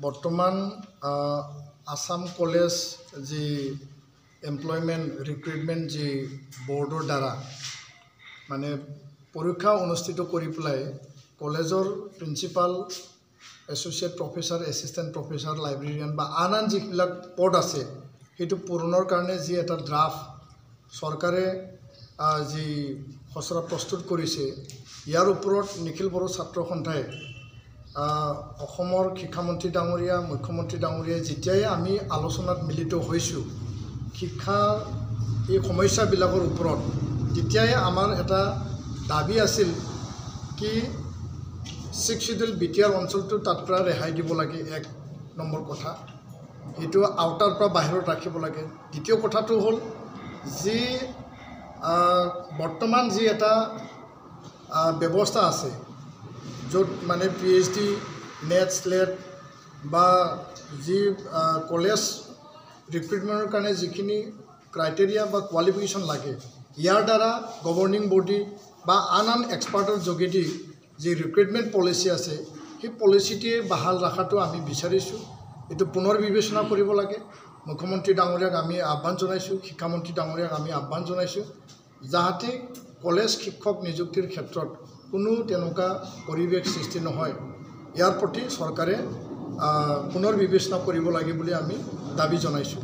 বৰ্তমান আসাম কলেজ যি employment recruitment যি বৰ্ডৰ দ্বাৰা মানে পৰীক্ষা অনুষ্ঠিত কৰি পেলাই কলেজৰ principal associate professor assistant professor librarian বা আন যিবিলাক পদ আছে সেইটো পূৰণৰ কাৰণে যি এটা ড্ৰাফট চৰকাৰে যি খচৰা প্ৰস্তুত কৰিছে ইয়াৰ ওপৰত নিখিল বড়ো ছাত্ৰ সন্থাই অসমৰ শিক্ষামন্ত্ৰী ডাঙৰীয়া মুখ্যমন্ত্ৰী ডাঙৰীয়া যেতিয়াই আমি আলোচনাত মিলিত হৈছোঁ শিক্ষা এই সমস্যাবিলাকৰ ওপৰত তেতিয়াই আমাৰ এটা দাবী আছিল কি ছিক্স শিডিউল বিটিআৰ অঞ্চলটো তাৰ পৰা ৰেহাই দিব লাগে এক নম্বৰ কথা এইটো আউটাৰ পৰা বাহিৰত ৰাখিব লাগে দ্বিতীয় কথাটো হ'ল যি বৰ্তমান যি এটা ব্যৱস্থা আছে য'ত মানে PhD নেট স্লেট বা যি কলেজ ৰিক্ৰুইটমেণ্টৰ কাৰণে যিখিনি ক্ৰাইটেৰিয়া বা কোৱালিফিকেশ্যন লাগে ইয়াৰ দ্বাৰা গভৰ্ণিং বডি বা আন এক্সপাৰ্টৰ যোগেদি যি ৰিক্ৰুইটমেণ্ট পলিচি আছে সেই পলিচিটিয়ে বাহাল ৰখাটো আমি বিচাৰিছোঁ এইটো পুনৰ বিবেচনা কৰিব লাগে মুখ্যমন্ত্ৰী ডাঙৰীয়াক আমি আহ্বান জনাইছোঁ শিক্ষামন্ত্ৰী ডাঙৰীয়াক আমি আহ্বান জনাইছোঁ যাতে কলেজ শিক্ষক নিযুক্তিৰ ক্ষেত্ৰত কোনো তেনেকুৱা পৰিৱেশ সৃষ্টি নহয় ইয়াৰ প্ৰতি চৰকাৰে পুনৰ বিবেচনা কৰিব লাগে বুলি আমি দাবী জনাইছোঁ।